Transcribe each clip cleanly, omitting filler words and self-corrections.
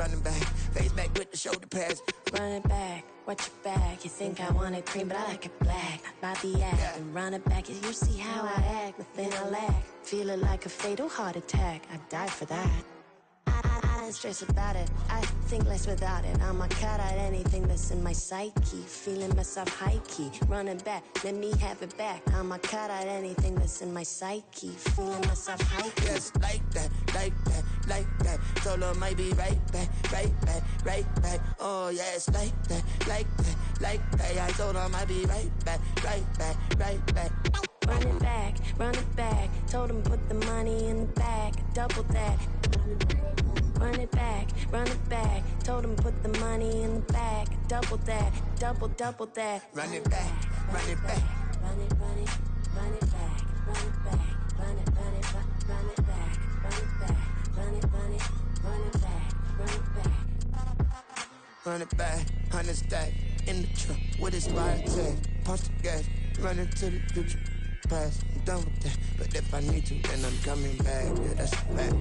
running back. Face back with the shoulder pads. Running back, watch your back. You think I want it cream, but I like it black. By the act, and run it back. You see how I act, nothing I lack. Feel it like a fatal heart attack. I'd die for that. I don't stress about it. I think less without it. I'ma cut out anything that's in my psyche. Feeling myself high key. Running back, let me have it back. I'ma cut out anything that's in my psyche. Feeling myself high key. Yes, like that, like that, like that. Solo might be right back, right back, right back. Oh yes, like that, like that, like that. I told her I might be right back, right back, right back. Run it back, run it back. Told him put the money in the bag. Double that. Run it back, run it back. Told him put the money in the bag. Double that, double that. Run it back, run it back. Run it, run it, run it back. Run it back, run it, run it, run it back. Run it back, run it, run it, run it back. Run it back. Run it back, 100 stack in the truck with his fire tag. Punch the gas, running to the future. Past, I'm done with that. But if I need to, then I'm coming back. Yeah, that's a fact.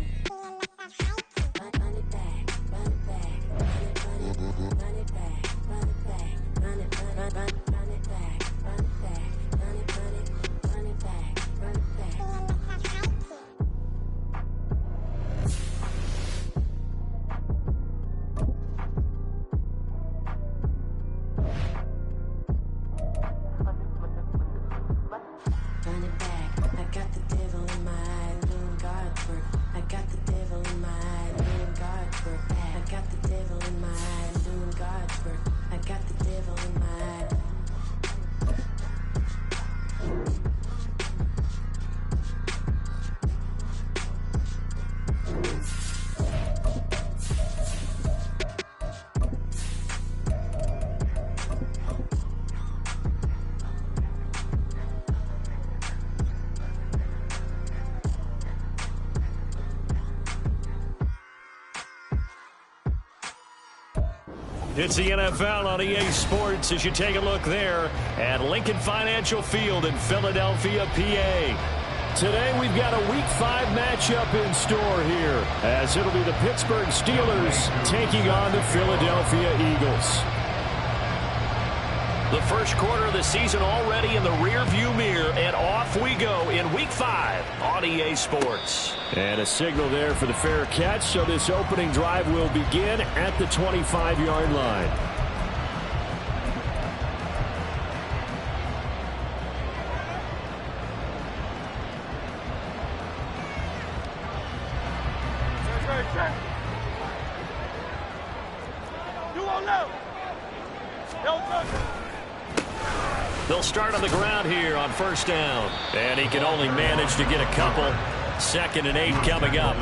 Run it back, run it back, run it back, run it back, run it back, run it back, run it back, run it back, run it back. Run it back, I got the devil in my eye, doing God's work. I got the devil in my eye, doing God's work. I got the devil in my eye, doing God's work. I got the devil in my eye. It's the NFL on EA Sports as you take a look there at Lincoln Financial Field in Philadelphia, PA. Today we've got a Week 5 matchup in store here as it'll be the Pittsburgh Steelers taking on the Philadelphia Eagles. The first quarter of the season already in the rearview mirror, and off we go in Week 5 on EA Sports. And a signal there for the fair catch, so this opening drive will begin at the 25-yard line. They'll start on the ground here on first down. And he can only manage to get a couple. 2nd and 8 coming up.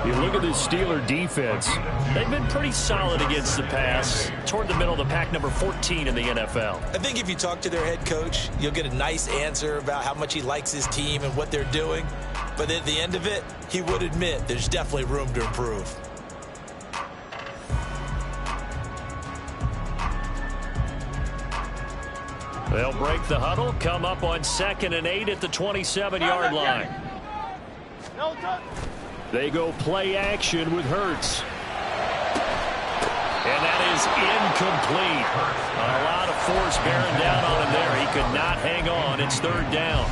You look at this Steeler defense. They've been pretty solid against the pass. Toward the middle of the pack, number 14 in the NFL. I think if you talk to their head coach, you'll get a nice answer about how much he likes his team and what they're doing. But at the end of it, he would admit there's definitely room to improve. They'll break the huddle, come up on 2nd and 8 at the 27-yard line. They go play action with Hurts. And that is incomplete. A lot of force bearing down on him there. He could not hang on. It's 3rd down.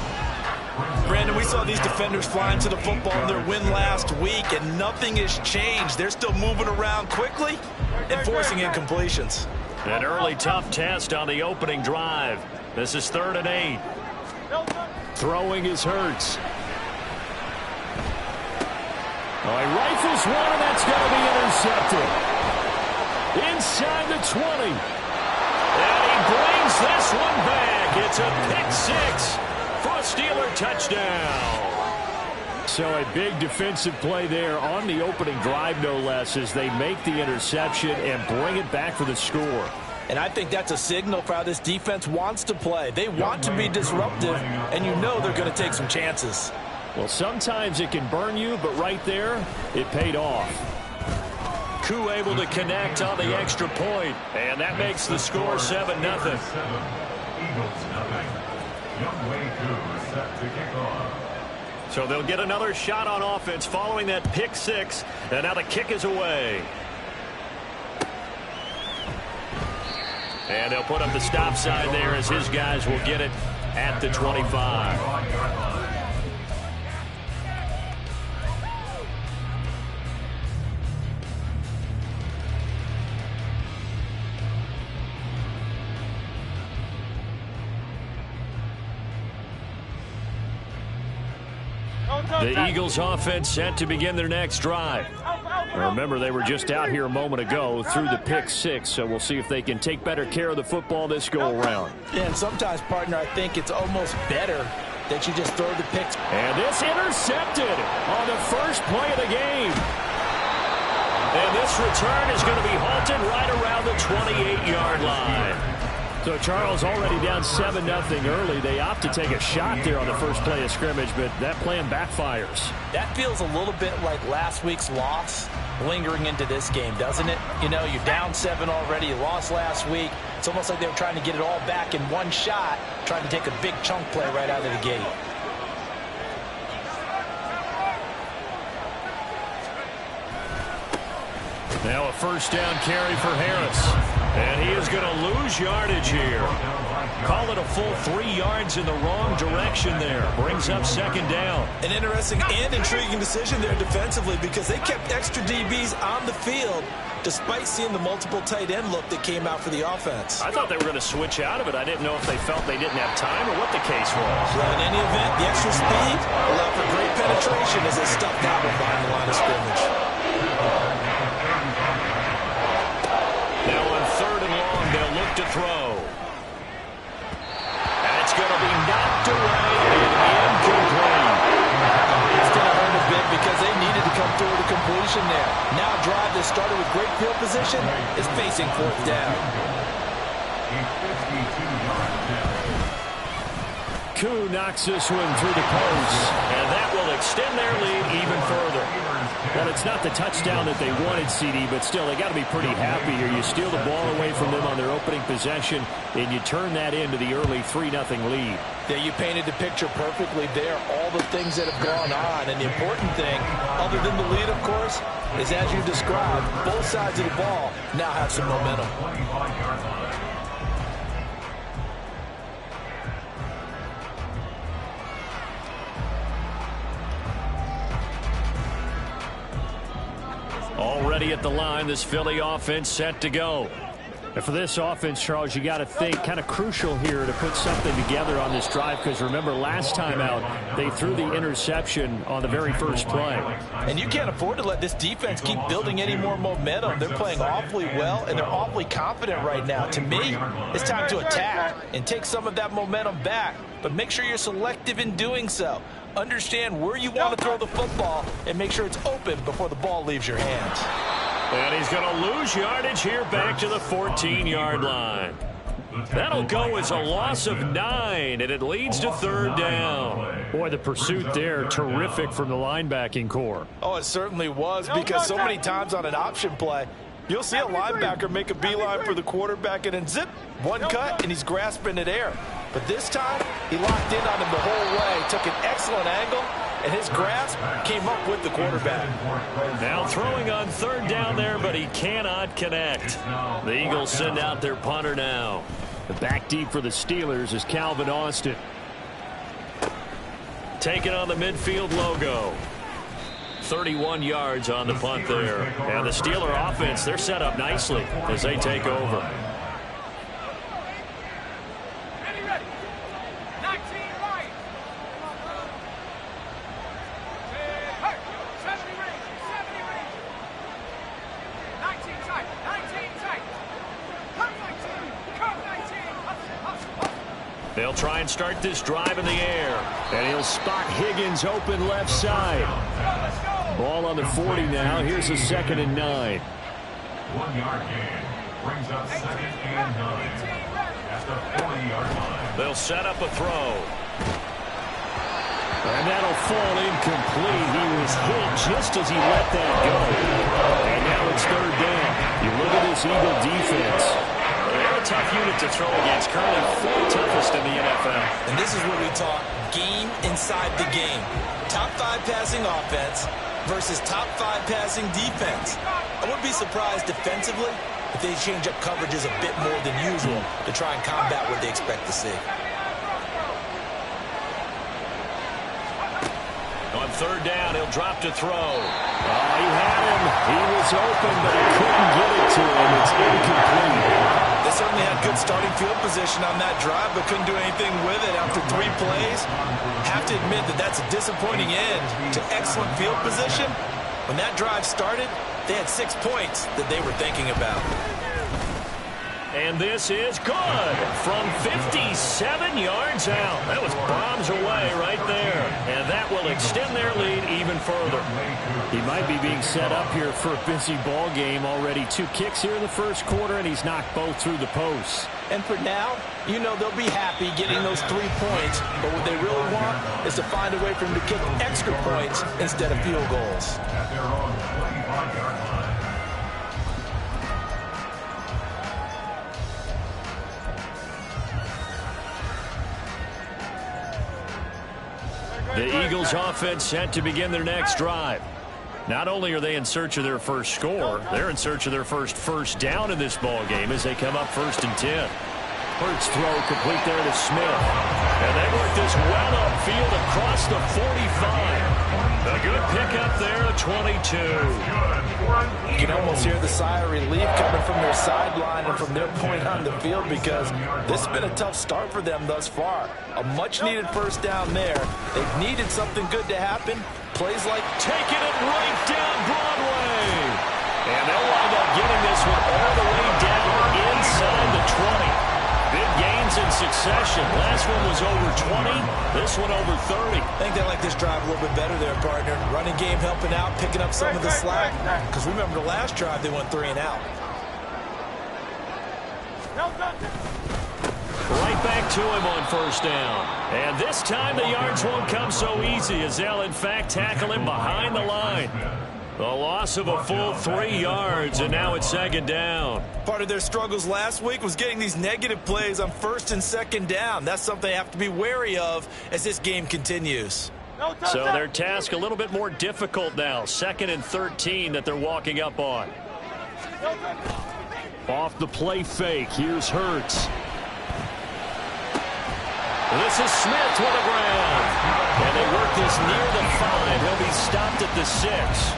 Brandon, we saw these defenders flying to the football in their win last week, and nothing has changed. They're still moving around quickly and forcing incompletions. An early tough test on the opening drive. This is 3rd and 8. Throwing is Hurts. Oh, he rifles one, and that's going to be intercepted. Inside the 20. And he brings this one back. It's a pick 6 for a Steeler touchdown. So a big defensive play there on the opening drive, no less, as they make the interception and bring it back for the score. And I think that's a signal for how this defense wants to play. They want to be disruptive, and you know they're going to take some chances. Well, sometimes it can burn you, but right there, it paid off. Koo able to connect on the extra point, and that makes the score 7-0. Eagles 0. Younghoe Koo set to kick off. So they'll get another shot on offense following that pick 6, and now the kick is away. And they'll put up the stop sign there as his guys will get it at the 25. The Eagles offense set to begin their next drive. Now remember, they were just out here a moment ago through the pick six, so we'll see if they can take better care of the football this go-around. Yeah, and sometimes, partner, I think it's almost better that you just throw the picks. And this intercepted on the first play of the game. And this return is going to be halted right around the 28-yard line. So Charles already down 7-0 early. They opt to take a shot there on the first play of scrimmage, but that plan backfires. That feels a little bit like last week's loss lingering into this game, doesn't it? You know, you're down 7 already. You lost last week. It's almost like they were trying to get it all back in one shot, trying to take a big chunk play right out of the gate. Now a first down carry for Harris. And he is going to lose yardage here. Call it a full 3 yards in the wrong direction there. Brings up second down. An interesting and intriguing decision there defensively because they kept extra DBs on the field despite seeing the multiple tight end look that came out for the offense. I thought they were going to switch out of it. I didn't know if they felt they didn't have time or what the case was. Well, in any event, the extra speed allowed for great penetration as they stuffed that one behind the line of scrimmage. Now on 3rd and long, they'll look to throw. And it's going to be knocked away and incomplete. It's going to hurt a bit because they needed to come through with a completion there. Now a drive that started with great field position is facing 4th down. Koo knocks this one through the post, and that will extend their lead even further. Well, it's not the touchdown that they wanted, CD, but still, they got to be pretty happy here. You steal the ball away from them on their opening possession, and you turn that into the early 3-0 lead. Yeah, you painted the picture perfectly there, all the things that have gone on. And the important thing, other than the lead, of course, is as you described, both sides of the ball now have some momentum. Already at the line, this Philly offense set to go. And for this offense, Charles, you got to think kind of crucial here to put something together on this drive because remember last time out they threw the interception on the very first play. And you can't afford to let this defense keep building any more momentum. They're playing awfully well and they're awfully confident right now. To me, it's time to attack and take some of that momentum back. But make sure you're selective in doing so. Understand where you want to throw the football and make sure it's open before the ball leaves your hands. And he's going to lose yardage here back to the 14-yard line. That'll go as a loss of 9, and it leads to 3rd down. Boy, the pursuit there, terrific from the linebacking core. Oh, it certainly was because so many times on an option play, you'll see a linebacker make a beeline for the quarterback and then zip, one cut, and he's grasping at air. But this time, he locked in on him the whole way, took an excellent angle, and his grasp came up with the quarterback. Now throwing on 3rd down there, but he cannot connect. The Eagles send out their punter now. The back deep for the Steelers is Calvin Austin. Taking on the midfield logo. 31 yards on the punt there. And the Steeler offense, they're set up nicely as they take over. They'll try and start this drive in the air. And he'll spot Higgins open left side. Ball on the 40 now. Here's a 2nd and 9. 1 yard gain brings up 2nd and 9 at the 40-yard line. They'll set up a throw. And that'll fall incomplete. He was hit just as he let that go. And now it's 3rd down. You look at this Eagle defense. They're a tough unit to throw against. Currently 4th toughest in the NFL. And this is where we talk game inside the game. Top 5 passing offense versus top 5 passing defense. I wouldn't be surprised defensively if they change up coverages a bit more than usual to try and combat what they expect to see. On third down, he'll drop to throw. Oh, he had him. He was open, but he couldn't get it to him. It's incomplete. They certainly had good starting field position on that drive, but couldn't do anything with it after 3 plays. Have to admit that that's a disappointing end to excellent field position. When that drive started, they had 6 points that they were thinking about. And this is good from 57 yards out. That was bombs away right there. And that will extend their lead even further. He might be being set up here for a busy ball game already. 2 kicks here in the first quarter, and he's knocked both through the posts. And for now, you know they'll be happy getting those 3 points. But what they really want is to find a way for them to kick extra points instead of field goals. At their own 25-yard line. The Eagles offense set to begin their next drive. Not only are they in search of their first score, they're in search of their first down in this ball game as they come up 1st and 10. Hurts throw complete there to Smith. And they work this well upfield across the 45. A good pickup there at 22. You can almost hear the sigh of relief coming from their sideline and from their point on the field, because this has been a tough start for them thus far. A much-needed first down there. They've needed something good to happen. Plays like taking it right down Broadway. And they'll wind up getting this one all the way down inside the 20. Big gains in succession. Last one was over 20. This one over 30. I think they like this drive a little bit better there, partner. Running game helping out, picking up some of the slack. Because remember the last drive, they went 3 and out. Right back to him on first down. And this time the yards won't come so easy as they'll, in fact, tackle him behind the line. A loss of a full 3 yards, and now it's 2nd down. Part of their struggles last week was getting these negative plays on 1st and 2nd down. That's something they have to be wary of as this game continues. So their task a little bit more difficult now. 2nd and 13 that they're walking up on. Off the play fake, here's Hurts. This is Smith with the ground. And they work this near the 5. He'll be stopped at the 6.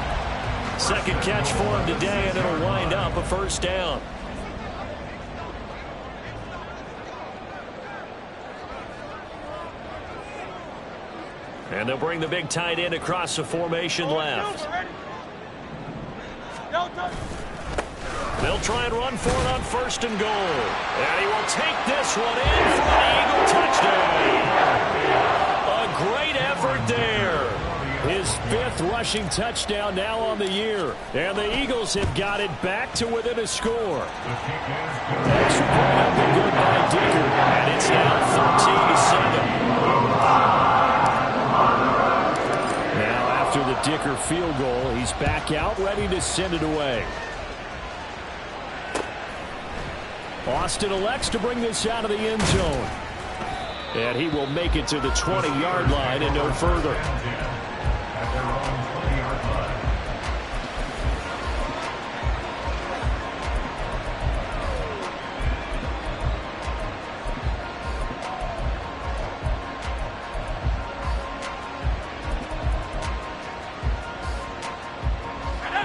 Second catch for him today, and it'll wind up a first down. And they'll bring the big tight end across the formation left. They'll try and run for it on 1st and goal. And he will take this one in for an Eagle touchdown. A great effort there. His 5th rushing touchdown now on the year. And the Eagles have got it back to within a score. Extra point up and good by Dicker. And it's now 13-7. Now after the Dicker field goal, he's back out ready to send it away. Austin elects to bring this out of the end zone. And he will make it to the 20-yard line and no further. At their own 20-yard line.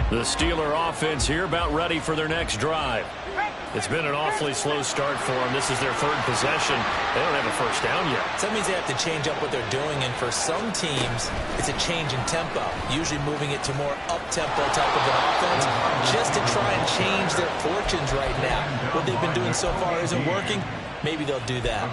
The Steeler offense here about ready for their next drive. It's been an awfully slow start for them. This is their 3rd possession. They don't have a first down yet. So that means they have to change up what they're doing, and for some teams, it's a change in tempo, usually moving it to more up-tempo type of an offense, just to try and change their fortunes right now. What they've been doing so far isn't working. Maybe they'll do that.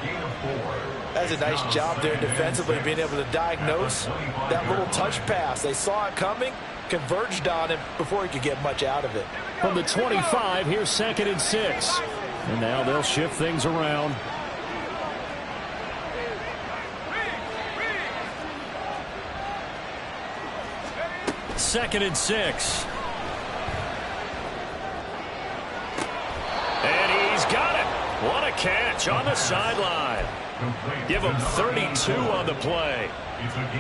That's a nice job there defensively, being able to diagnose that little touch pass. They saw it coming, converged on him before he could get much out of it. From the 25, here's 2nd and 6. And now they'll shift things around. Second and 6. And he's got it. What a catch on the sideline. Give him 32 on the play.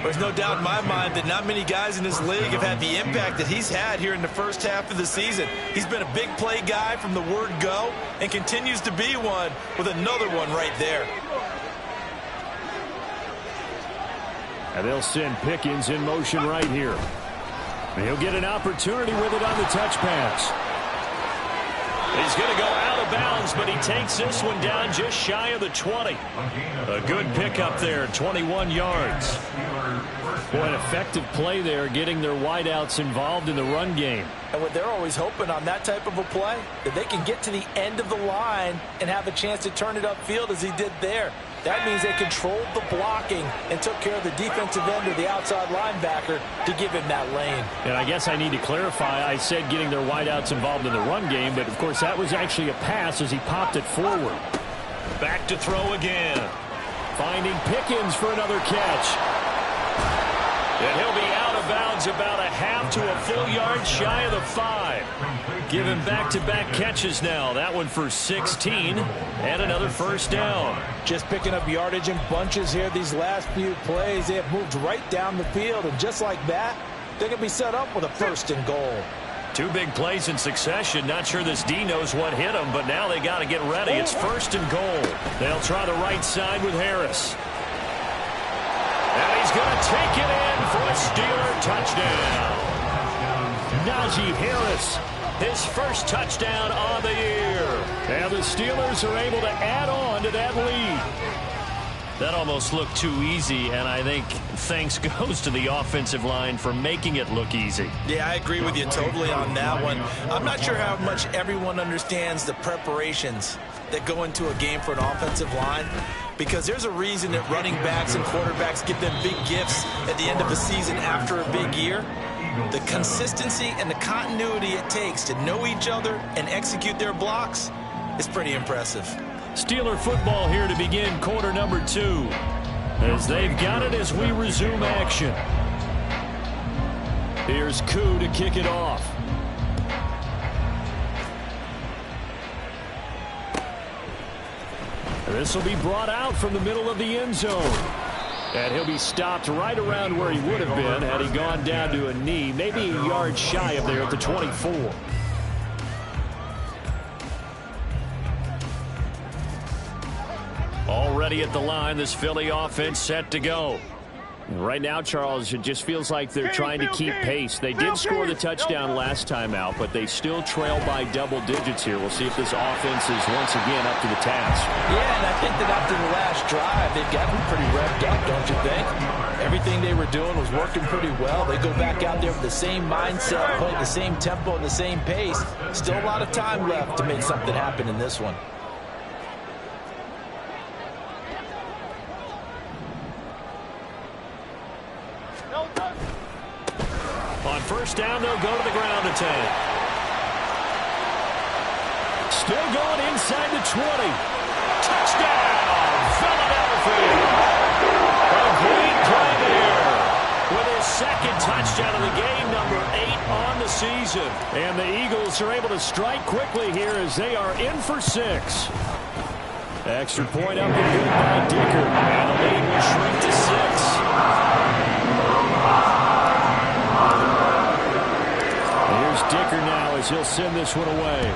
There's no doubt in my mind that not many guys in this league have had the impact that he's had here in the first half of the season. He's been a big play guy from the word go and continues to be one with another one right there. And they'll send Pickens in motion right here. And he'll get an opportunity with it on the touch pass. He's going to go out of bounds, but he takes this one down just shy of the 20. A good pickup there, 21 yards. Boy, an effective play there, getting their wideouts involved in the run game. And what they're always hoping on that type of a play, that they can get to the end of the line and have a chance to turn it upfield as he did there. That means they controlled the blocking and took care of the defensive end or the outside linebacker to give him that lane. And I guess I need to clarify, I said getting their wideouts involved in the run game, but of course that was actually a pass as he popped it forward. Back to throw again. Finding Pickens for another catch. And he'll be out of bounds about a half to a full yard shy of the 5. Give him back-to-back catches now. That one for 16 and another first down. Just picking up yardage in bunches here these last few plays. They have moved right down the field, and just like that, they're going to be set up with a first and goal. 2 big plays in succession. Not sure this D knows what hit him, but now they got to get ready. It's first and goal. They'll try the right side with Harris. And he's going to take it in for a Steeler touchdown. Najee Harris, his first touchdown on the year. And the Steelers are able to add on to that lead. That almost looked too easy, and I think thanks goes to the offensive line for making it look easy. Yeah, I agree with you totally on that one. I'm not sure how much everyone understands the preparations that go into a game for an offensive line, because there's a reason that running backs and quarterbacks give them big gifts at the end of the season after a big year. The consistency and the continuity it takes to know each other and execute their blocks is pretty impressive. Steeler football here to begin quarter number 2. As they've got it as we resume action. Here's Koo to kick it off. This will be brought out from the middle of the end zone. And he'll be stopped right around where he would have been had he gone down to a knee, maybe a yard shy of there at the 24. Already at the line, this Philly offense set to go. Right now, Charles, it just feels like they're trying to keep pace. They did score the touchdown last time out, but they still trail by double digits here. We'll see if this offense is once again up to the task. Yeah, and I think that after the last drive, they've gotten pretty revved up, don't you think? Everything they were doing was working pretty well. They go back out there with the same mindset, playing the same tempo and the same pace. Still a lot of time left to make something happen in this one. On first down, they'll go to the ground attack. Still going inside the 20. Touchdown, Philadelphia. A great play there with his second touchdown of the game, number 8 on the season. And the Eagles are able to strike quickly here as they are in for 6. Extra point up and good by Dicker. And the lead will shrink to 6. Here's Dicker now as he'll send this one away.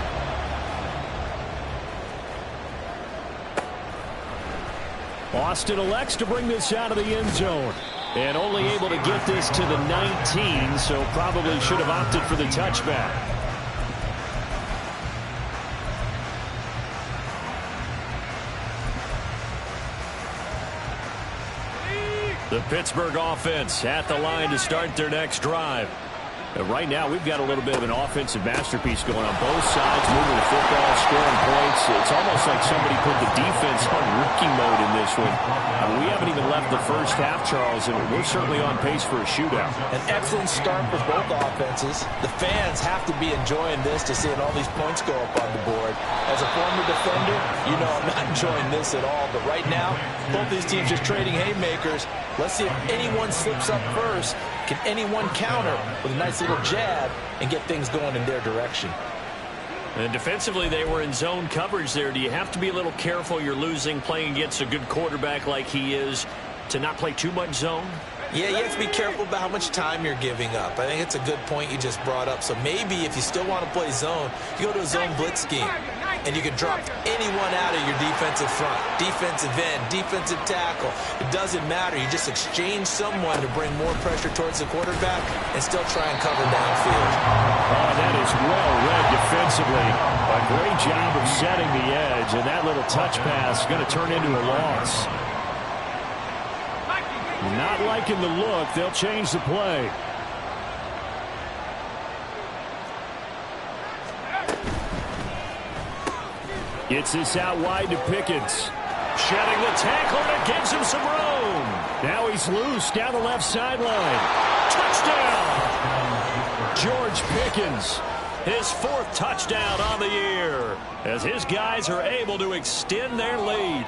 Austin elects to bring this out of the end zone. And only able to get this to the 19, so probably should have opted for the touchback. The Pittsburgh offense at the line to start their next drive. Right now, we've got a little bit of an offensive masterpiece going on both sides, moving the football, scoring points. It's almost like somebody put the defense on rookie mode in this one. We haven't even left the first half, Charles, and we're certainly on pace for a shootout. An excellent start for both offenses. The fans have to be enjoying this to seeing all these points go up on the board. As a former defender, you know I'm not enjoying this at all. But right now, both these teams just trading haymakers. Let's see if anyone slips up first. Can anyone counter with a nice little jab and get things going in their direction? And defensively, they were in zone coverage there. Do you have to be a little careful? You're losing playing against a good quarterback like he is to not play too much zone? Yeah, you have to be careful about how much time you're giving up. I think it's a good point you just brought up. So maybe if you still want to play zone, you go to a zone blitz scheme. And you can drop anyone out of your defensive front, defensive end, defensive tackle. It doesn't matter. You just exchange someone to bring more pressure towards the quarterback and still try and cover downfield. Oh, that is well read defensively. A great job of setting the edge, and that little touch pass is going to turn into a loss. Not liking the look. They'll change the play. Gets this out wide to Pickens. Shedding the tackle, and it gives him some room. Now he's loose down the left sideline. Touchdown! George Pickens, his 4th touchdown on the year, as his guys are able to extend their lead.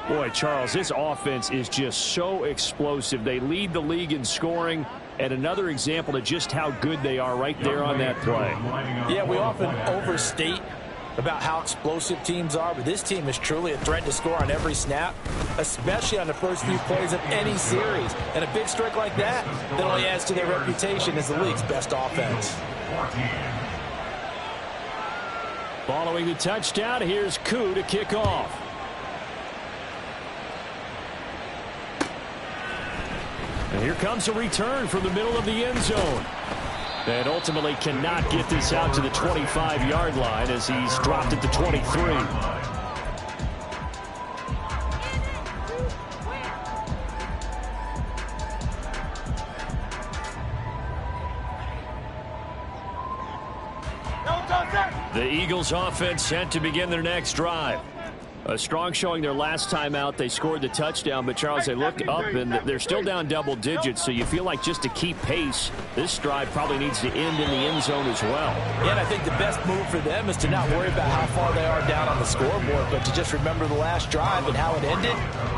Boy, Charles, this offense is just so explosive. They lead the league in scoring, and another example of just how good they are right there on that play. Yeah, we often overstate about how explosive teams are, but this team is truly a threat to score on every snap, especially on the first few plays of any series. And a big streak like that only adds to their reputation as the league's best offense. Following the touchdown, here's Koo to kick off. And here comes a return from the middle of the end zone. And ultimately cannot get this out to the 25-yard line as he's dropped at the 23. The Eagles offense set to begin their next drive. A strong showing their last time out. They scored the touchdown, but, Charles, they look up, and they're still down double digits, so you feel like just to keep pace, this drive probably needs to end in the end zone as well. Yeah, and I think the best move for them is to not worry about how far they are down on the scoreboard, but to just remember the last drive and how it ended.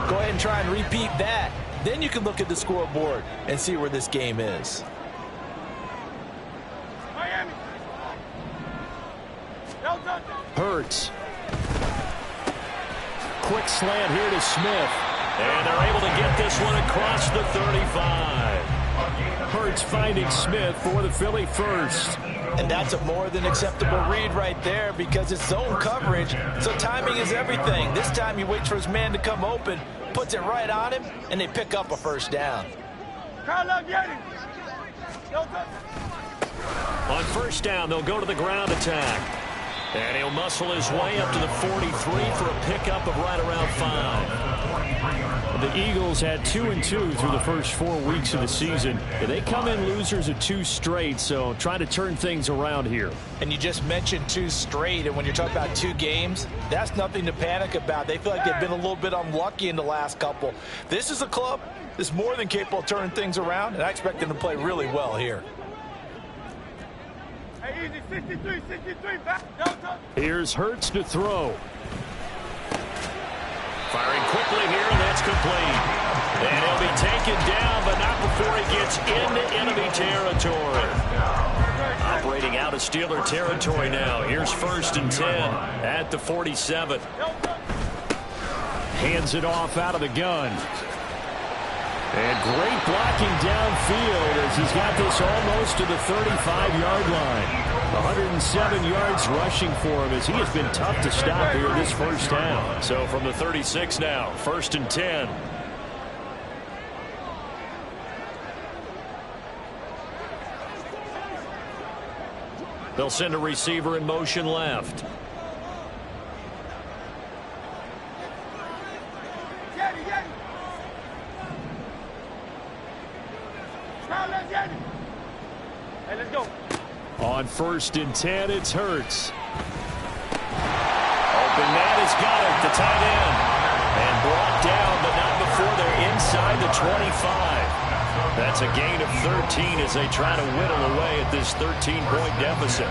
Go ahead and try and repeat that. Then you can look at the scoreboard and see where this game is. Hurts. Quick slant here to Smith. And they're able to get this one across the 35. Hurts finding Smith for the Philly first. And that's a more than acceptable read right there because it's zone coverage, so timing is everything. This time he waits for his man to come open, puts it right on him, and they pick up a first down. On first down, they'll go to the ground attack. And he'll muscle his way up to the 43 for a pickup of right around 5. The Eagles had 2-2 through the first 4 weeks of the season. They come in losers of 2 straight, so trying to turn things around here. And you just mentioned 2 straight, and when you're talking about 2 games, that's nothing to panic about. They feel like they've been a little bit unlucky in the last couple. This is a club that's more than capable of turning things around, and I expect them to play really well here. Here's Hurts to throw. Firing quickly here, and that's complete. And he'll be taken down, but not before he gets into enemy territory. Operating out of Steeler territory now. Here's 1st and 10 at the 47. Hands it off out of the gun. And great blocking downfield as he's got this almost to the 35-yard line. 107 yards rushing for him as he has been tough to stop here this first half. So from the 36 now, 1st and 10. They'll send a receiver in motion left. On 1st and 10, it's Hurts. Open man has got it, the tight end. And brought down, but not before they're inside the 25. That's a gain of 13 as they try to whittle away at this 13-point deficit.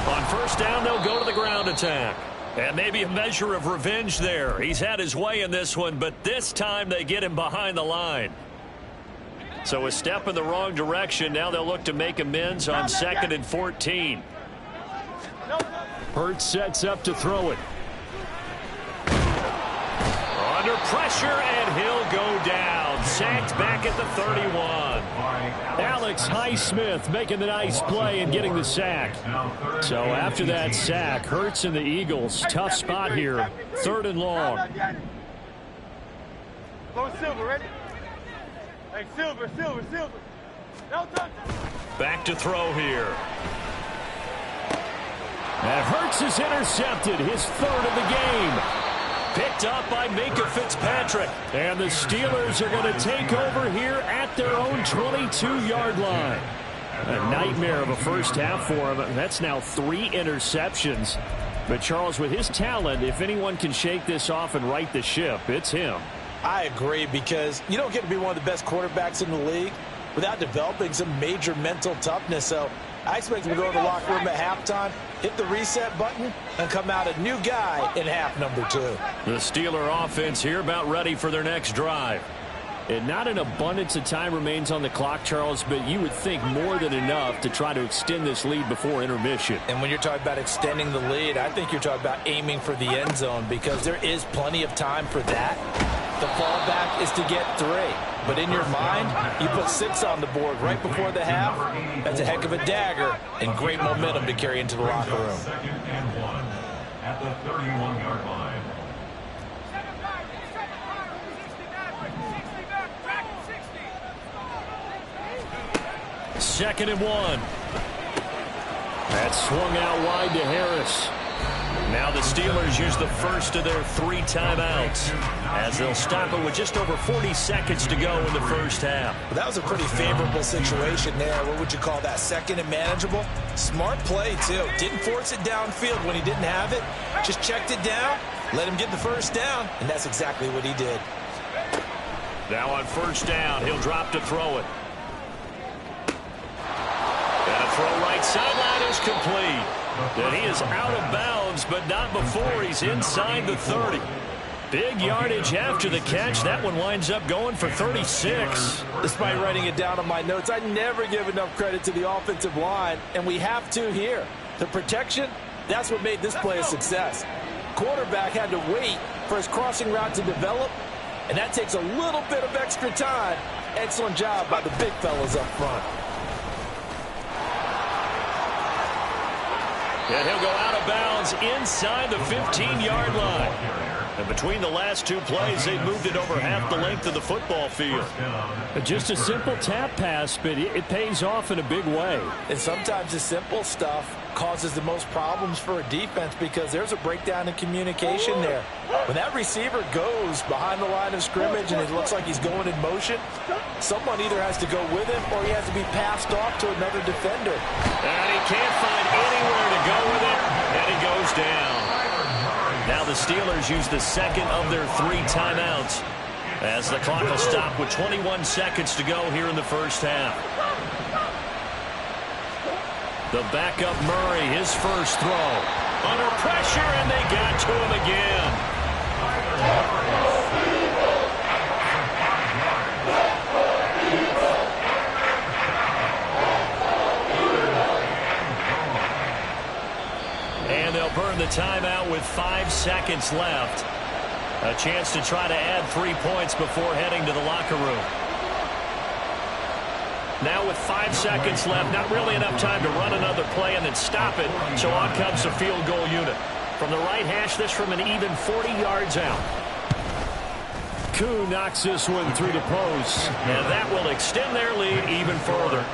On first down, they'll go to the ground attack. And maybe a measure of revenge there. He's had his way in this one, but this time they get him behind the line. So a step in the wrong direction. Now they'll look to make amends on 2nd and 14. Hurts sets up to throw it. Under pressure, and he'll go down. Sacked back at the 31. Alex Highsmith making the nice play and getting the sack. So after that sack, Hurts and the Eagles, tough spot here. 3rd and long. Go Silver, ready? Hey, Silver. No touch. Back to throw here. And Hurts is intercepted, his 3rd of the game. Picked up by Minkah Fitzpatrick. And the Steelers are going to take over here at their own 22-yard line. A nightmare of a first half for him. That's now 3 interceptions. But Charles, with his talent, if anyone can shake this off and right the ship, it's him. I agree, because you don't get to be one of the best quarterbacks in the league without developing some major mental toughness. So I expect him to go in the locker room at halftime, hit the reset button, and come out a new guy in half number 2. The Steeler offense here about ready for their next drive. And not an abundance of time remains on the clock, Charles, but you would think more than enough to try to extend this lead before intermission. And when you're talking about extending the lead, I think you're talking about aiming for the end zone, because there is plenty of time for that. The fallback is to get 3. But in your mind, you put 6 on the board right before the half. That's a heck of a dagger and great momentum to carry into the locker room. 2nd and 1 at the 31-yard line. 2nd and 1. That swung out wide to Harris. Now the Steelers use the first of their 3 timeouts as they'll stop it with just over 40 seconds to go in the first half. Well, that was a pretty favorable situation there. What would you call that? 2nd and manageable? Smart play, too. Didn't force it downfield when he didn't have it. Just checked it down, let him get the first down, and that's exactly what he did. Now on 1st down, he'll drop to throw it. And a throw right sideline is complete. And he is out of bounds, but not before he's inside the 30. Big yardage after the catch. That one winds up going for 36. Despite writing it down on my notes, I never give enough credit to the offensive line, and we have to here. The protection, that's what made this play a success. Quarterback had to wait for his crossing route to develop, and that takes a little bit of extra time. Excellent job by the big fellas up front. And he'll go out of bounds inside the 15-yard line. And between the last 2 plays, they've moved it over half the length of the football field. Just a simple tap pass, but it pays off in a big way. And sometimes the simple stuff causes the most problems for a defense, because there's a breakdown in communication there. When that receiver goes behind the line of scrimmage and it looks like he's going in motion, someone either has to go with him or he has to be passed off to another defender. And he can't find anywhere to go with it, and he goes down. Now the Steelers use the 2nd of their 3 timeouts as the clock will stop with 21 seconds to go here in the first half. The backup Murray, his first throw. Under pressure, and they got to him again. And they'll burn the timeout with 5 seconds left. A chance to try to add 3 points before heading to the locker room. Now with 5 seconds left, not really enough time to run another play and then stop it. So on comes the field goal unit. From the right hash, this from an even 40 yards out. Koo knocks this one through the post, and that will extend their lead even further.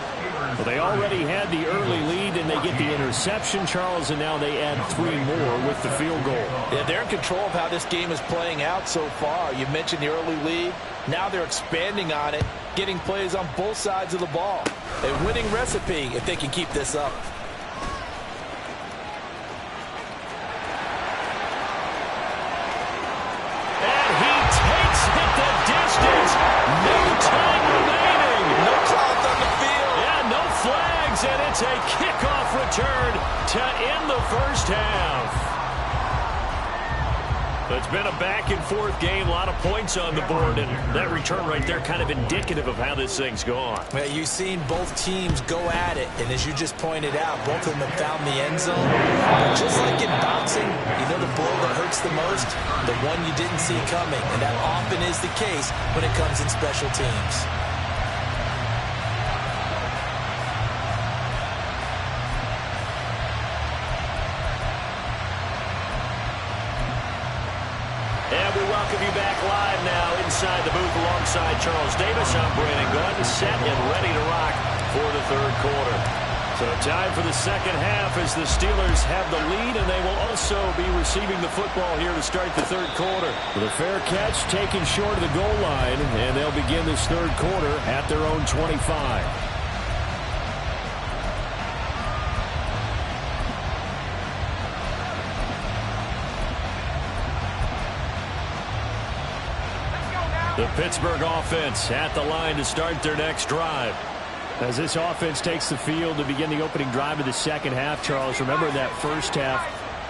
Well, they already had the early lead, and they get the interception, Charles, and now they add 3 more with the field goal. Yeah, they're in control of how this game is playing out so far. You mentioned the early lead. Now they're expanding on it, getting plays on both sides of the ball. A winning recipe if they can keep this up. And he takes it the distance. No time remaining. No clock on the field. Yeah, no flags, and it's a kickoff return to end the first half. It's been a back-and-forth game, a lot of points on the board, and that return right there kind of indicative of how this thing's gone. Well, you've seen both teams go at it, and as you just pointed out, both of them have found the end zone. But just like in boxing, you know the blow that hurts the most? The one you didn't see coming, and that often is the case when it comes in special teams. And we welcome you back live now inside the booth alongside Charles Davis. I'm Brandon Gaudin, set and ready to rock for the third quarter. So time for the second half as the Steelers have the lead, and they will also be receiving the football here to start the third quarter. With a fair catch taken short of the goal line, and they'll begin this third quarter at their own 25. The Pittsburgh offense at the line to start their next drive. As this offense takes the field to begin the opening drive of the second half, Charles, remember that first half,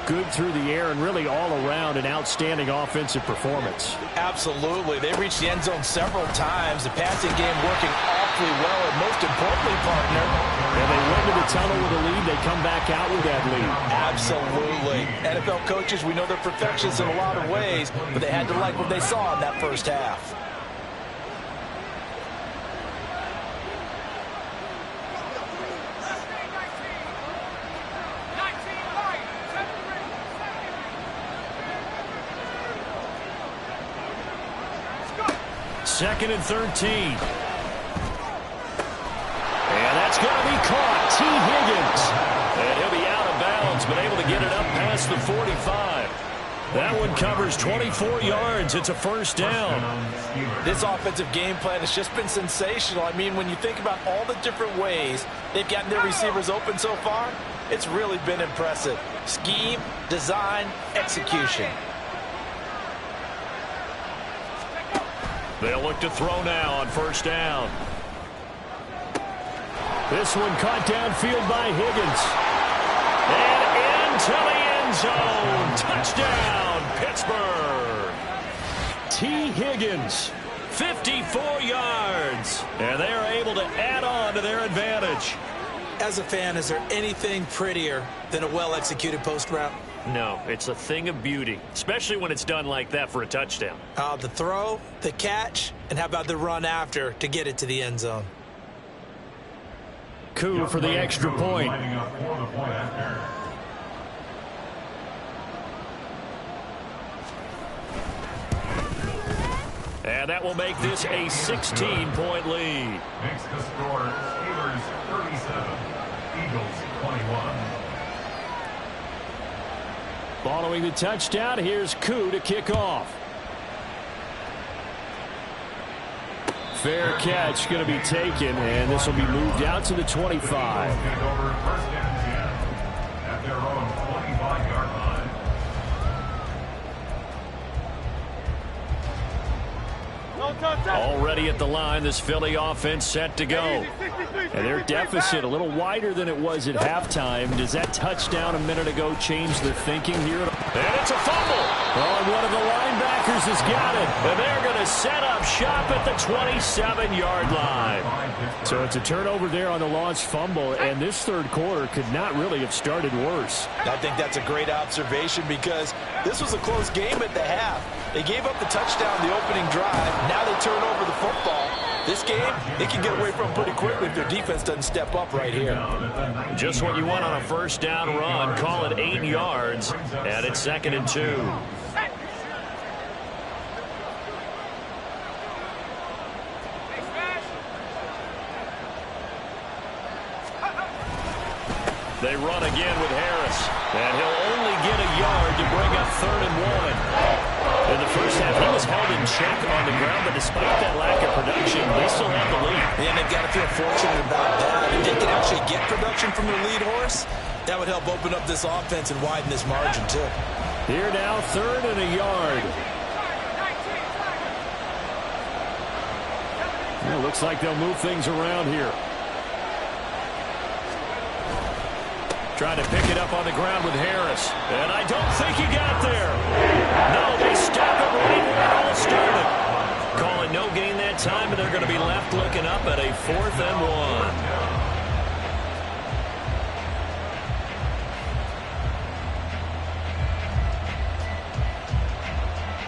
good through the air and really all around an outstanding offensive performance. Absolutely. They reached the end zone several times. The passing game working awfully well, and most importantly, partner. And they went to the tunnel with a lead. They come back out with that lead. Absolutely. NFL coaches, we know they're perfectionists in a lot of ways, but they had to like what they saw in that first half. Second and 13. And that's going to be caught. T. Higgins. And he'll be out of bounds, but able to get it up past the 45. That one covers 24 yards. It's a first down. This offensive game plan has just been sensational. I mean, when you think about all the different ways they've gotten their receivers open so far, it's really been impressive. Scheme, design, execution. They'll look to throw now on first down. This one caught downfield by Higgins. And into the end zone. Touchdown, Pittsburgh. T. Higgins, 54 yards. And they are able to add on to their advantage. As a fan, is there anything prettier than a well-executed post route? No, it's a thing of beauty, especially when it's done like that for a touchdown. The throw, the catch, and how about the run after to get it to the end zone? Koo for the extra point. And that will make this a 16-point lead. Makes the score Steelers 37, Eagles 21. Following the touchdown, here's Koo to kick off. Fair catch going to be taken, and this will be moved out to the 25. Take over first and 10 at their own 25-yard line. Already at the line, this Philly offense set to go. And their deficit a little wider than it was at halftime. Does that touchdown a minute ago change their thinking here? And it's a fumble. Oh, and one of the linebackers has got it. And they're going to set up shop at the 27-yard line. So it's a turnover there on the lost fumble, and this third quarter could not really have started worse. I think that's a great observation because this was a close game at the half. They gave up the touchdown the opening drive. Now they turn over the football. This game, they can get away from pretty quickly if their defense doesn't step up right here. Just what you want on a first down run. Call it 8 yards, and it's 2nd and 2. They run again with Harris, and he'll only get a yard to bring up 3rd and 1. In the first half, he was held in check on the ground, but despite that lack of production, they still have the lead. And they've got to feel fortunate about that. If they can actually get production from their lead horse, that would help open up this offense and widen this margin, too. Here now, 3rd and a yard. Well, looks like they'll move things around here. Trying to pick it up on the ground with Harris. And I don't think he got there. No, they stop it right where it all started. Calling no gain that time, and they're going to be left looking up at a 4th and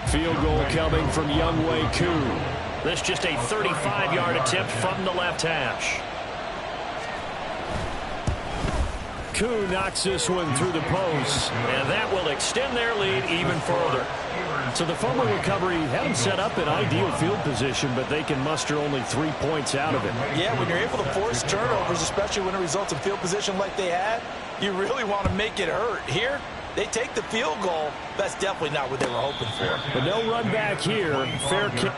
1. Field goal coming from Younghoe Koo. This just a 35-yard attempt from the left hash. Koo knocks this one through the post, and that will extend their lead even further. So the fumble recovery had them set up in ideal field position, but they can muster only 3 points out of it. Yeah, when you're able to force turnovers, especially when it results in field position like they had, you really want to make it hurt. Here, they take the field goal. That's definitely not what they were hoping for. But no run back here. Fair kick.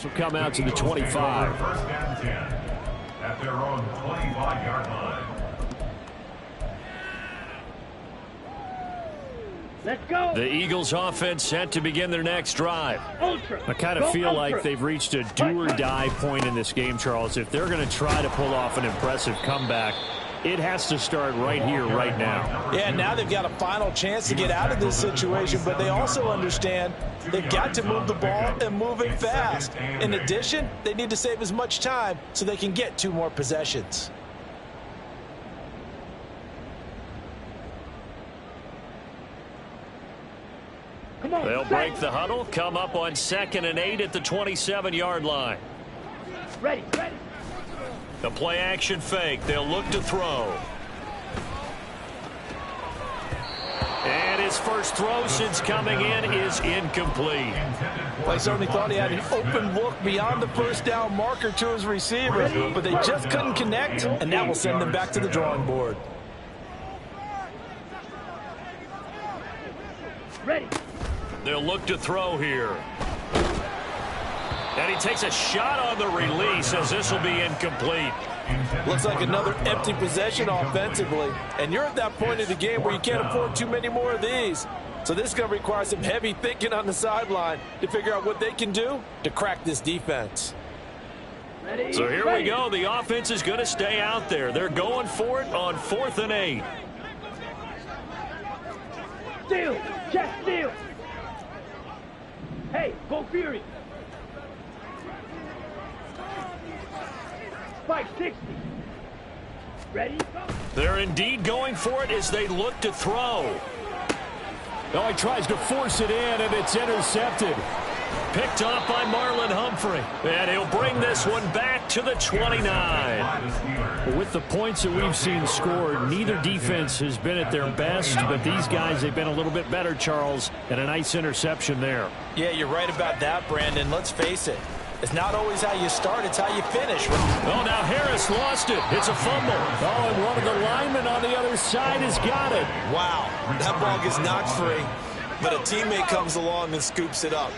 Will come out to the 25. First and 10 at their own 25-yard line. Let's go. The Eagles offense set to begin their next drive. I kind of feel like they've reached a do-or-die point in this game, Charles. If they're going to try to pull off an impressive comeback, it has to start right here, right now. Yeah, now they've got a final chance to get out of this situation, but they also understand they've got to move the ball and move it fast. In addition, they need to save as much time so they can get 2 more possessions. They'll break the huddle, come up on 2nd and 8 at the 27-yard line. Ready. The play action fake. They'll look to throw. And his first throw since coming in is incomplete. Well, he certainly thought he had an open look beyond the first down marker to his receiver, but they just couldn't connect, and that will send them back to the drawing board. Ready. They'll look to throw here. And he takes a shot on the release as this will be incomplete. Looks like another empty possession offensively. And you're at that point in the game where you can't afford too many more of these. So this is going to require some heavy thinking on the sideline to figure out what they can do to crack this defense. So here we go. The offense is going to stay out there. They're going for it on 4th and 8. Steal. Check steal. Hey, go Fury. 560. Ready? Go. They're indeed going for it as they look to throw. Oh, he tries to force it in, and it's intercepted. Picked off by Marlon Humphrey. And he'll bring this one back to the 29. With the points that we've seen scored, neither defense has been at their best, but these guys, they've been a little bit better, Charles, and a nice interception there. Yeah, you're right about that, Brandon. Let's face it. It's not always how you start, it's how you finish. Oh, now Harris lost it. It's a fumble. Oh, and one of the linemen on the other side has got it. Wow, that ball gets knocked free, but a teammate comes along and scoops it up.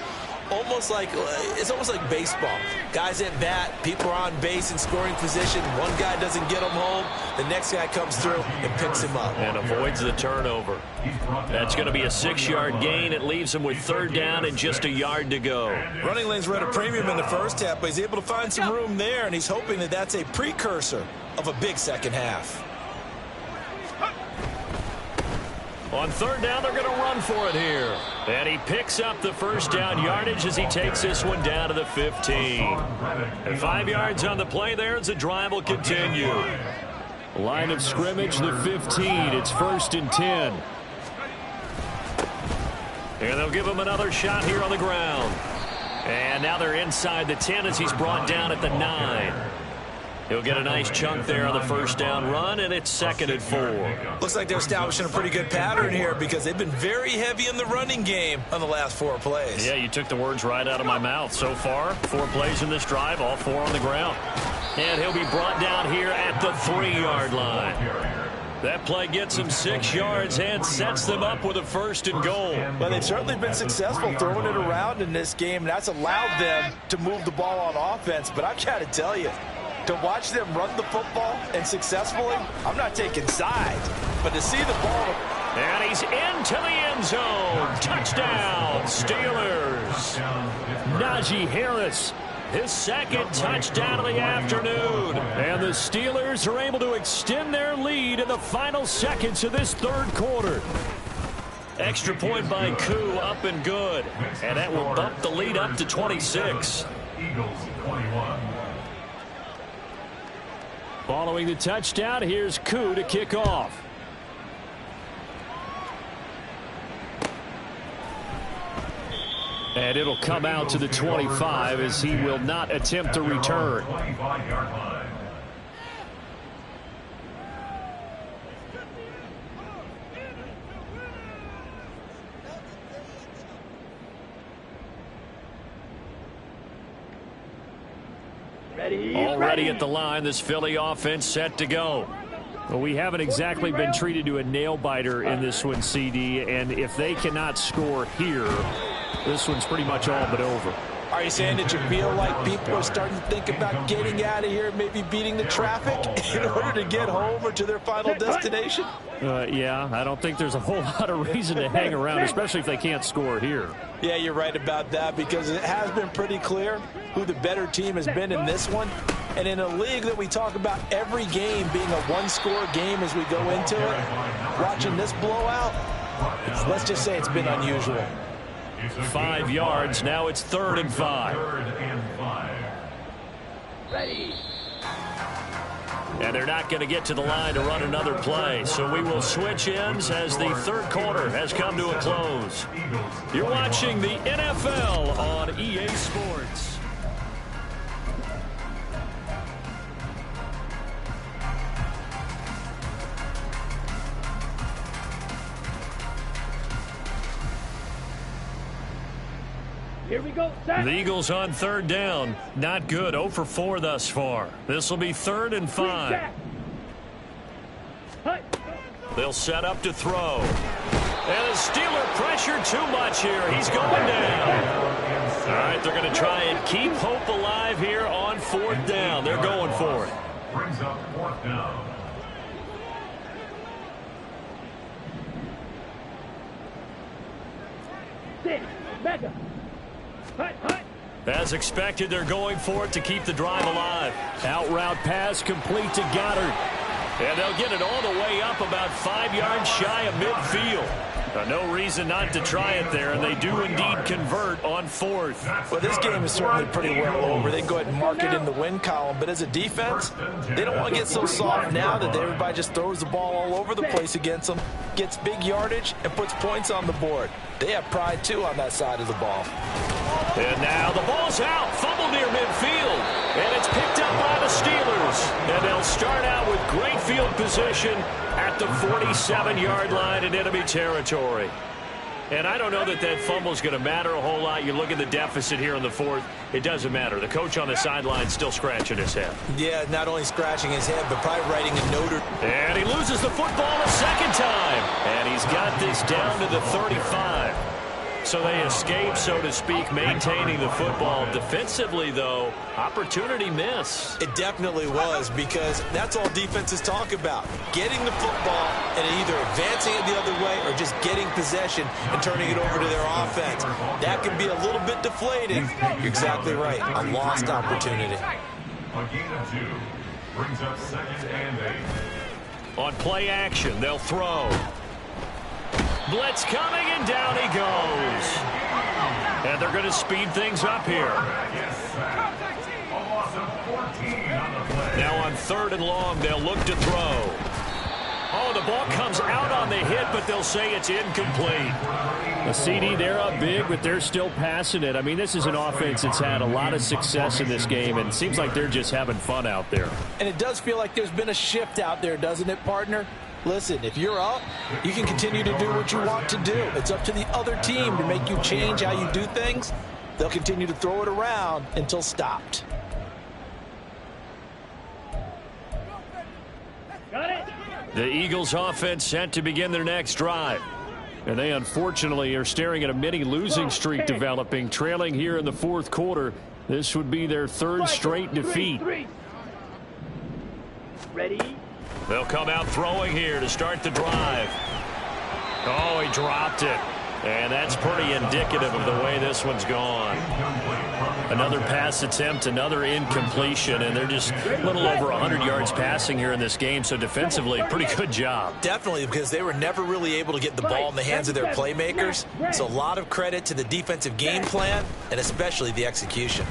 It's almost like baseball. Guys at bat, people are on base in scoring position. One guy doesn't get him home. The next guy comes through and picks him up. And avoids the turnover. That's going to be a 6-yard gain. It leaves him with 3rd down and just a yard to go. Running lanes were at a premium in the first half, but he's able to find some room there, and he's hoping that that's a precursor of a big second half. On 3rd down, they're going to run for it here. And he picks up the first down yardage as he takes this one down to the 15. And 5 yards on the play there as the drive will continue. Line of scrimmage, the 15. It's 1st and 10. And they'll give him another shot here on the ground. And now they're inside the 10 as he's brought down at the 9. He'll get a nice chunk there on the first down run, and it's 2nd and 4. Looks like they're establishing a pretty good pattern here because they've been very heavy in the running game on the last 4 plays. Yeah, you took the words right out of my mouth. So far, 4 plays in this drive, all 4 on the ground. And he'll be brought down here at the 3-yard line. That play gets them 6 yards and sets them up with a 1st and goal. Well, they've certainly been successful throwing it around in this game, and that's allowed them to move the ball on offense. But I've got to tell you, to watch them run the football and successfully, I'm not taking sides, but to see the ball. And he's into the end zone. Touchdown, Steelers. Najee Harris, his 2nd touchdown of the afternoon. And the Steelers are able to extend their lead in the final seconds of this 3rd quarter. Extra point by Koo, up and good. And that will bump the lead up to 26. Eagles 21. Following the touchdown, here's Koo to kick off. And it'll come out to the 25 as he will not attempt to return. 25-yard line. Already at the line, this Philly offense set to go. Well, we haven't exactly been treated to a nail-biter in this one, CD, and if they cannot score here, this one's pretty much all but over. Are you saying that you feel like people are starting to think about getting out of here, maybe beating the traffic in order to get home or to their final destination? Yeah, I don't think there's a whole lot of reason to hang around, especially if they can't score here. Yeah, you're right about that, because it has been pretty clear who the better team has been in this one. And in a league that we talk about every game being a one-score game as we go into it, watching this blowout, let's just say it's been unusual. 5 yards, now it's 3rd and 5. Ready. And they're not going to get to the line to run another play, so we will switch ends as the 3rd quarter has come to a close. You're watching the NFL on EA Sports. Here we go, set. The Eagles on 3rd down. Not good. 0 for 4 thus far. This will be 3rd and 5. They'll set up to throw. And the Steeler pressure too much here. He's going down. All right, they're going to try and keep hope alive here on 4th down. They're going for it. Brings up 4th down. Sit. Back up. As expected, they're going for it to keep the drive alive. Out route pass complete to Goddard. And they'll get it all the way up about 5 yards shy of midfield. No reason not to try it there, and they do indeed convert on 4th. Well, this game is certainly pretty well over. They can go ahead and mark it in the win column, but as a defense, they don't want to get so soft now that everybody just throws the ball all over the place against them, gets big yardage, and puts points on the board. They have pride, too, on that side of the ball. And now the ball's out, fumbled near midfield, and it's picked up by the Steelers. And they'll start out with great field position at the 47-yard line in enemy territory. And I don't know that that fumble is going to matter a whole lot. You look at the deficit here in the 4th, it doesn't matter. The coach on the sideline still scratching his head. Yeah, not only scratching his head, but probably writing a note. And he loses the football a 2nd time. And he's got this down to the 35. So they escape, so to speak, maintaining the football. Defensively, though, opportunity miss. It definitely was, because that's all defenses talk about. Getting the football and either advancing it the other way or just getting possession and turning it over to their offense. That can be a little bit deflating. You're exactly right. A lost opportunity. A gain of 2. Brings up 2nd and 8. On play action, they'll throw. Blitz coming, and down he goes. And they're going to speed things up here. A loss of 14 on the play. Now on 3rd and long, they'll look to throw. Oh, the ball comes out on the hit, but they'll say it's incomplete. The CD, they're up big, but they're still passing it. I mean, this is an offense that's had a lot of success in this game, and it seems like they're just having fun out there. And it does feel like there's been a shift out there, doesn't it, partner? Listen, if you're up, you can continue to do what you want to do. It's up to the other team to make you change how you do things. They'll continue to throw it around until stopped. Got it. The Eagles offense set to begin their next drive. And they unfortunately are staring at a mini losing streak developing, trailing here in the fourth quarter. This would be their third straight defeat. Ready? They'll come out throwing here to start the drive. Oh, he dropped it. And that's pretty indicative of the way this one's gone. Another pass attempt, another incompletion, and they're just a little over 100 yards passing here in this game, so defensively, pretty good job. Definitely, because they were never really able to get the ball in the hands of their playmakers, so a lot of credit to the defensive game plan, and especially the execution.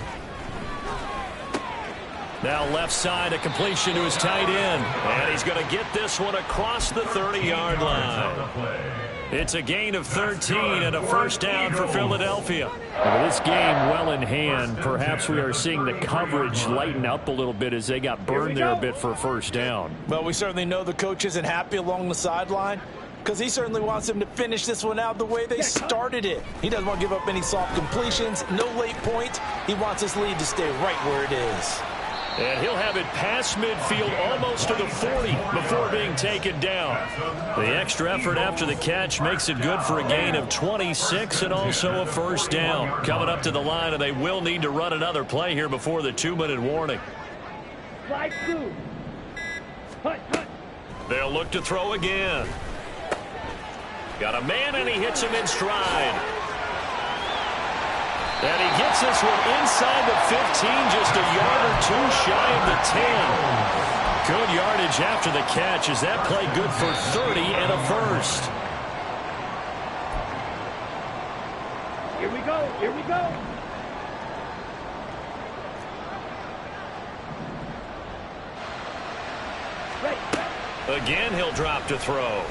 Now left side, a completion to his tight end, and he's going to get this one across the 30-yard line. It's a gain of 13 and a first down for Philadelphia. With this game well in hand, perhaps we are seeing the coverage lighten up a little bit as they got burned there a bit for a first down. Well, we certainly know the coach isn't happy along the sideline because he certainly wants them to finish this one out the way they started it. He doesn't want to give up any soft completions, no late points. He wants his lead to stay right where it is. And he'll have it past midfield almost to the 40 before being taken down. The extra effort after the catch makes it good for a gain of 26 and also a first down. Coming up to the line, and they will need to run another play here before the 2-minute warning. Slide through. Hut, hut. They'll look to throw again. Got a man, and he hits him in stride. And he gets this one inside the 15, just a yard or two shy of the 10. Good yardage after the catch. Is that play good for 30 and a first? Here we go. Here we go. Right. Again, he'll drop to throw.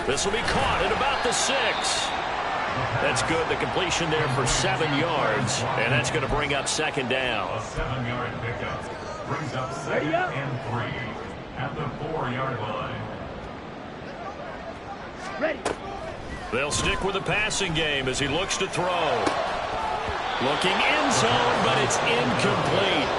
This will be caught at about the 6. That's good. The completion there for 7 yards, and that's going to bring up second down. A 7-yard pickup brings up second and 3 at the 4-yard line. Ready. They'll stick with the passing game as he looks to throw. Looking end zone, but it's incomplete.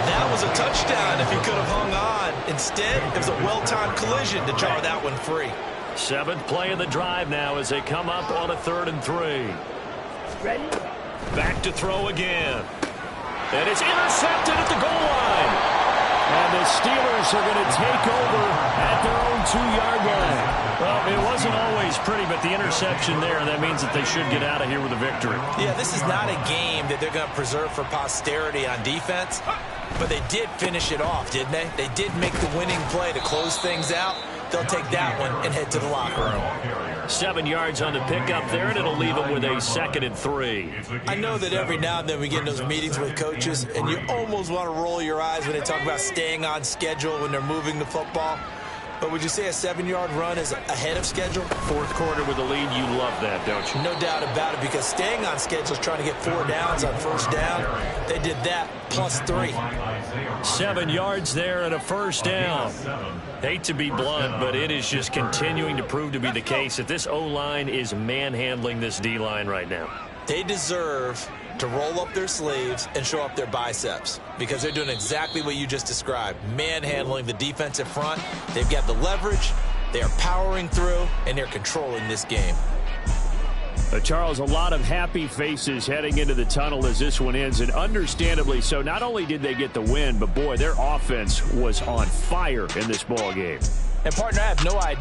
That was a touchdown if he could have hung on. Instead, it was a well-timed collision to jar that one free. 7th play of the drive now as they come up on a 3rd and 3. Ready. Back to throw again. And it's intercepted at the goal line. And the Steelers are going to take over at their own 2-yard line. Well, it wasn't always pretty, but the interception there, that means that they should get out of here with a victory. Yeah, this is not a game that they're going to preserve for posterity on defense, but they did finish it off, didn't they? They did make the winning play to close things out. They'll take that one and head to the locker room. 7 yards on the pickup there, and it'll leave them with a 2nd and 3. I know that every now and then we get in those meetings with coaches, and you almost want to roll your eyes when they talk about staying on schedule when they're moving the football. But would you say a 7-yard run is ahead of schedule? Fourth quarter with the lead, you love that, don't you? No doubt about it, because staying on schedule is trying to get 4 downs on first down. They did that plus 3. 7 yards there and a first down. Hate to be blunt, but it is just continuing to prove to be the case that this O-line is manhandling this D-line right now. They deserve to roll up their sleeves and show up their biceps because they're doing exactly what you just described, manhandling the defensive front. They've got the leverage, they are powering through, and they're controlling this game. Charles, a lot of happy faces heading into the tunnel as this one ends, and understandably so. Not only did they get the win, but boy, their offense was on fire in this ball game. And partner, I have no idea